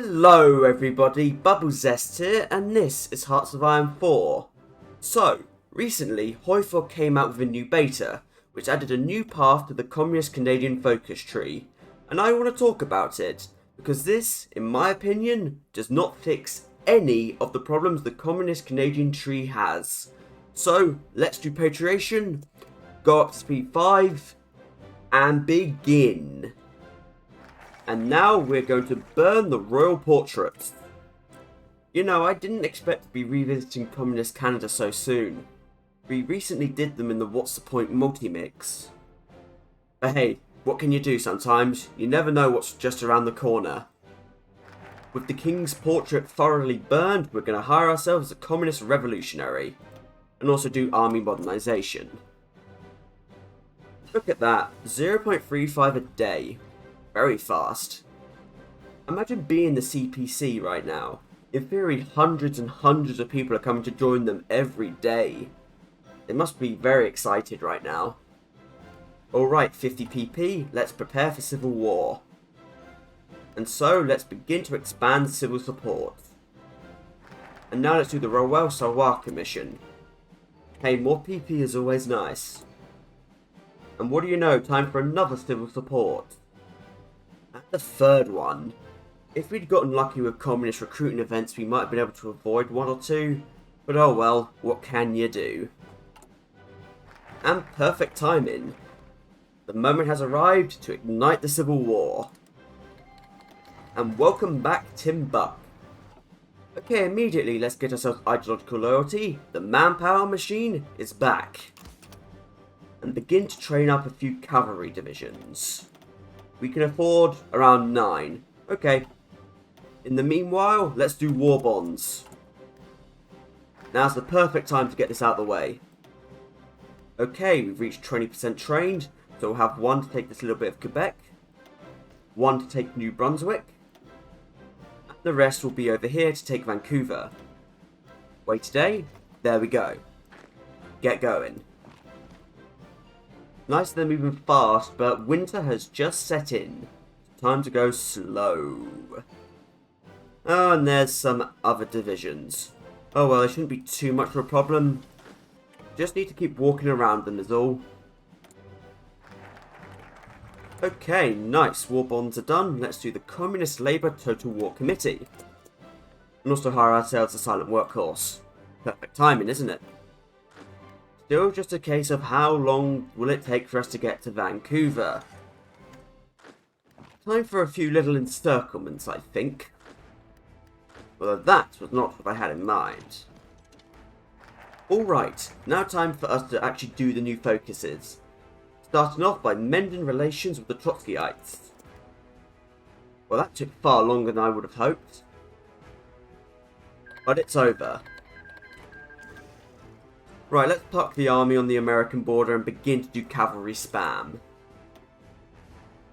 Hello everybody, Bubblezest here, and this is Hearts of Iron 4. So, recently, Hoi4 came out with a new beta, which added a new path to the Communist Canadian focus tree, and I want to talk about it, because this, in my opinion, does not fix any of the problems the Communist Canadian tree has. So, let's do patriation, go up to speed 5, and begin. And now we're going to burn the royal portraits. You know, I didn't expect to be revisiting Communist Canada so soon. We recently did them in the What's the Point multi-mix. But hey, what can you do sometimes? You never know what's just around the corner. With the King's portrait thoroughly burned, we're going to hire ourselves a communist revolutionary. And also do army modernization. Look at that, 0.35 a day. Very fast. Imagine being the CPC right now. In theory, hundreds and hundreds of people are coming to join them every day. They must be very excited right now. Alright, 50 PP, let's prepare for civil war. And so, let's begin to expand civil support. And now let's do the Roel Sawar Commission. Hey, more PP is always nice. And what do you know, time for another civil support. And the third one. If we'd gotten lucky with communist recruiting events, we might have been able to avoid one or two. But oh well, what can you do? And perfect timing. The moment has arrived to ignite the civil war. And welcome back, Tim Buck. Okay, immediately let's get ourselves ideological loyalty. The manpower machine is back. And begin to train up a few cavalry divisions. We can afford around 9. Okay. In the meanwhile, let's do war bonds. Now's the perfect time to get this out of the way. Okay, we've reached 20% trained, so we'll have 1 to take this little bit of Quebec, 1 to take New Brunswick, and the rest will be over here to take Vancouver. Wait today, there we go. Get going. Nice they're moving fast, but winter has just set in. Time to go slow. Oh, and there's some other divisions. Oh well, they shouldn't be too much of a problem. Just need to keep walking around them is all. Okay, nice. War bonds are done. Let's do the Communist Labour Total War Committee. And also hire ourselves a silent workhorse. Perfect timing, isn't it? Still just a case of how long will it take for us to get to Vancouver. Time for a few little encirclements, I think. Although that was not what I had in mind. Alright, now time for us to actually do the new focuses. Starting off by mending relations with the Trotskyites. Well, that took far longer than I would have hoped. But it's over. Right, let's park the army on the American border and begin to do cavalry spam.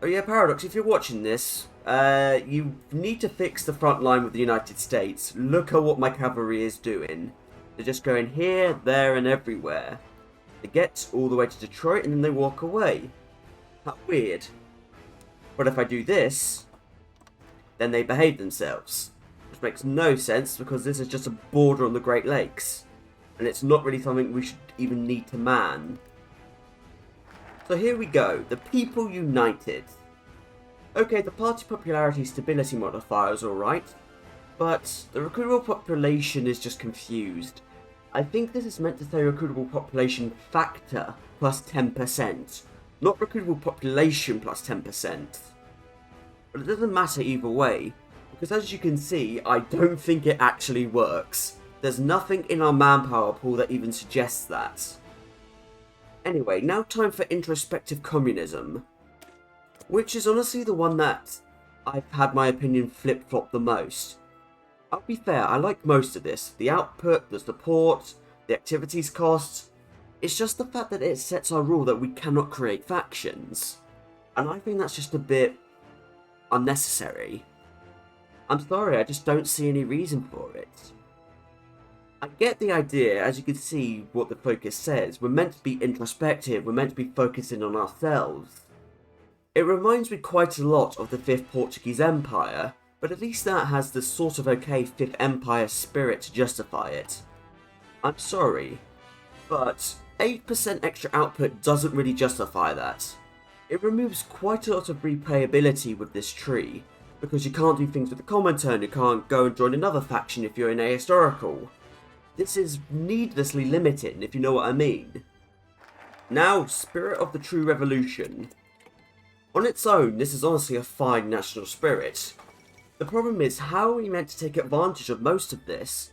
Oh yeah, Paradox, if you're watching this, you need to fix the front line with the United States. Look at what my cavalry is doing. They're just going here, there, and everywhere. They get all the way to Detroit and then they walk away. How weird. But if I do this, then they behave themselves. Which makes no sense because this is just a border on the Great Lakes. And it's not really something we should even need to man. So here we go, the people united. Okay, the party popularity stability modifier is alright, but the recruitable population is just confused. I think this is meant to say recruitable population factor plus 10%, not recruitable population plus 10%. But it doesn't matter either way, because as you can see, I don't think it actually works. There's nothing in our manpower pool that even suggests that. Anyway, now time for introspective communism. Which is honestly the one that I've had my opinion flip-flop the most. I'll be fair, I like most of this. The output, the support, the activities cost. It's just the fact that it sets our rule that we cannot create factions. And I think that's just a bit unnecessary. I'm sorry, I just don't see any reason for it. I get the idea, as you can see what the focus says. We're meant to be introspective, we're meant to be focusing on ourselves. It reminds me quite a lot of the 5th Portuguese Empire, but at least that has the sort of okay Fifth Empire spirit to justify it. I'm sorry, but 8% extra output doesn't really justify that. It removes quite a lot of replayability with this tree, because you can't do things with the Comintern, you can't go and join another faction if you're in a historical. This is needlessly limiting, if you know what I mean. Now, Spirit of the True Revolution. On its own, this is honestly a fine national spirit. The problem is, how are we meant to take advantage of most of this?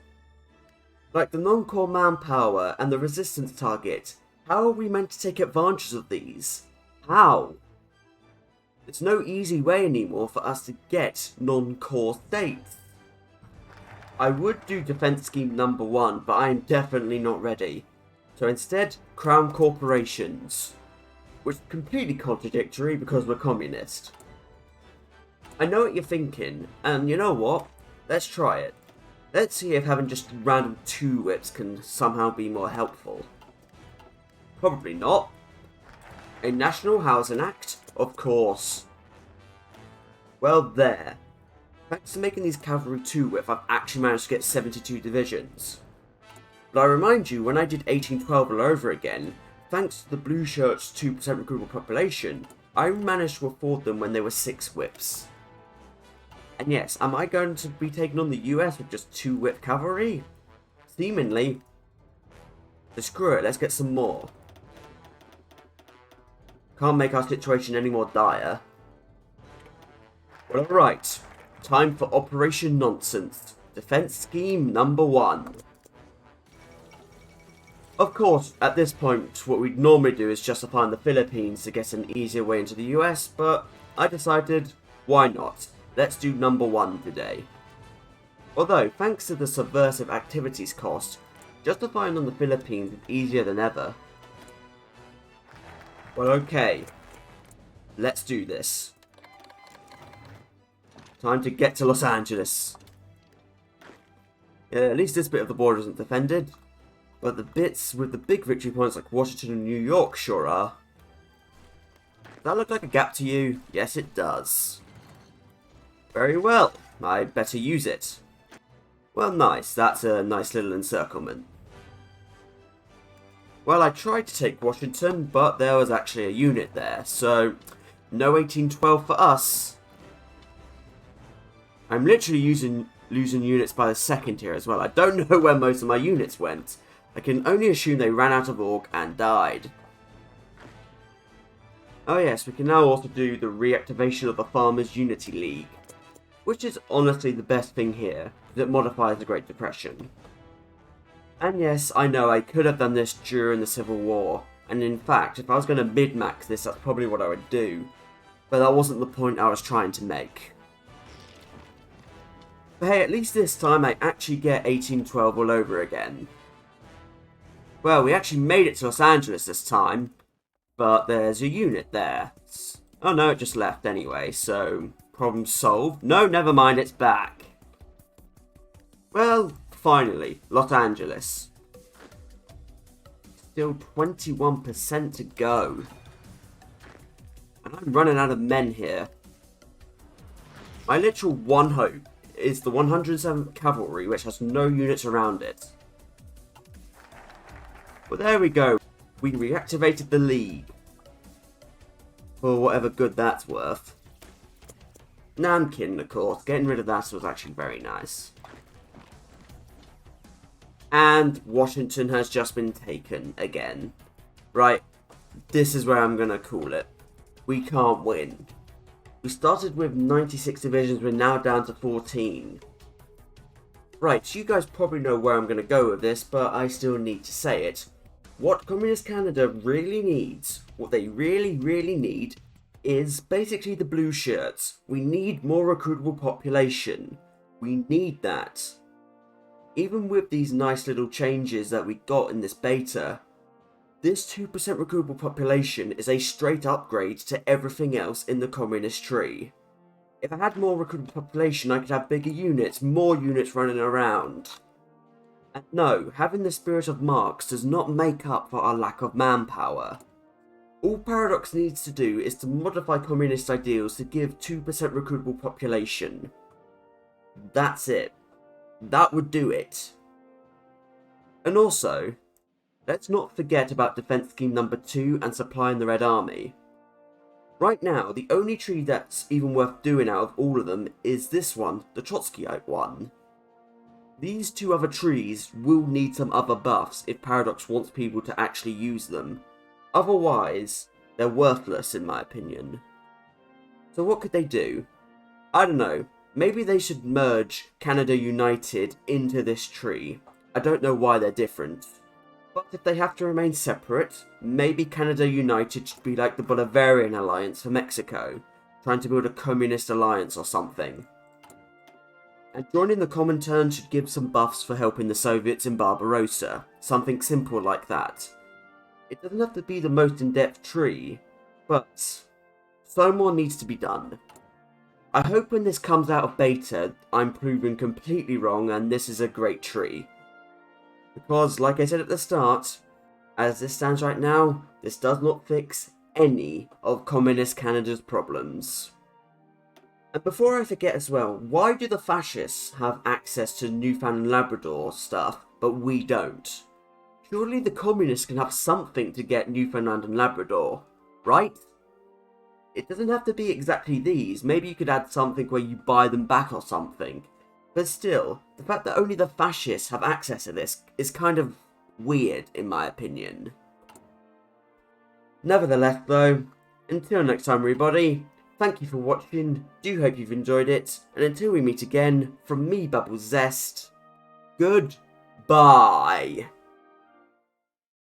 Like the non-core manpower and the resistance target, how are we meant to take advantage of these? How? There's no easy way anymore for us to get non-core states. I would do defense scheme number 1, but I am definitely not ready. So instead, crown corporations. Which is completely contradictory because we're communist. I know what you're thinking, and you know what? Let's try it. Let's see if having just random 2 whips can somehow be more helpful. Probably not. A National Housing Act? Of course. Well, there. Thanks to making these cavalry 2 whip, I've actually managed to get 72 divisions. But I remind you, when I did 1812 all over again, thanks to the blue shirts' 2% recruitable population, I managed to afford them when they were 6 whips. And yes, am I going to be taking on the US with just 2 whip cavalry? Seemingly. So screw it, let's get some more. Can't make our situation any more dire. Well, alright. Time for Operation Nonsense. Defense scheme number 1. Of course, at this point, what we'd normally do is justify in the Philippines to get an easier way into the US, but I decided, why not? Let's do number 1 today. Although, thanks to the subversive activities cost, justifying on the Philippines is easier than ever. Well, okay. Let's do this. Time to get to Los Angeles. Yeah, at least this bit of the border isn't defended. But the bits with the big victory points like Washington and New York sure are. Does that look like a gap to you? Yes, it does. Very well. I'd better use it. Well, nice. That's a nice little encirclement. Well, I tried to take Washington, but there was actually a unit there, so no 1812 for us. I'm literally losing units by the second here as well. I don't know where most of my units went. I can only assume they ran out of orc and died. Oh yes, we can now also do the reactivation of the Farmers' Unity League, which is honestly the best thing here, because it modifies the Great Depression. And yes, I know I could have done this during the Civil War, and in fact, if I was going to min-max this, that's probably what I would do. But that wasn't the point I was trying to make. But hey, at least this time I actually get 1812 all over again. Well, we actually made it to Los Angeles this time, but there's a unit there. Oh no, it just left anyway, so problem solved. No, never mind, it's back. Well, finally, Los Angeles. Still 21% to go. And I'm running out of men here. My literal one hope is the 107th Cavalry, which has no units around it. Well, there we go. We reactivated the League. For whatever good that's worth. Nah, I'm kidding, of course. Getting rid of that was actually very nice. And Washington has just been taken again. Right, this is where I'm going to call it. We can't win. We started with 96 divisions, we're now down to 14. Right, so you guys probably know where I'm going to go with this, but I still need to say it. What Communist Canada really needs, what they really need, is basically the blue shirts. We need more recruitable population. We need that. Even with these nice little changes that we got in this beta, this 2% recruitable population is a straight upgrade to everything else in the communist tree. If I had more recruitable population, I could have bigger units, more units running around. And no, having the spirit of Marx does not make up for our lack of manpower. All Paradox needs to do is to modify communist ideals to give 2% recruitable population. That's it. That would do it. And also, let's not forget about Defense Scheme number 2 and supplying the Red Army. Right now, the only tree that's even worth doing out of all of them is this one, the Trotskyite one. These two other trees will need some other buffs if Paradox wants people to actually use them. Otherwise, they're worthless in my opinion. So what could they do? I don't know. Maybe they should merge Canada United into this tree. I don't know why they're different. But if they have to remain separate, maybe Canada United should be like the Bolivarian Alliance for Mexico, trying to build a communist alliance or something. And joining the Comintern should give some buffs for helping the Soviets in Barbarossa, something simple like that. It doesn't have to be the most in-depth tree, but so more needs to be done. I hope when this comes out of beta, I'm proven completely wrong and this is a great tree. Because, like I said at the start, as this stands right now, this does not fix any of Communist Canada's problems. And before I forget as well, why do the fascists have access to Newfoundland and Labrador stuff, but we don't? Surely the communists can have something to get Newfoundland and Labrador, right? It doesn't have to be exactly these, maybe you could add something where you buy them back or something. But still, the fact that only the fascists have access to this is kind of weird, in my opinion. Nevertheless, though, until next time, everybody, thank you for watching, do hope you've enjoyed it, and until we meet again, from me, Bubble Zest, goodbye!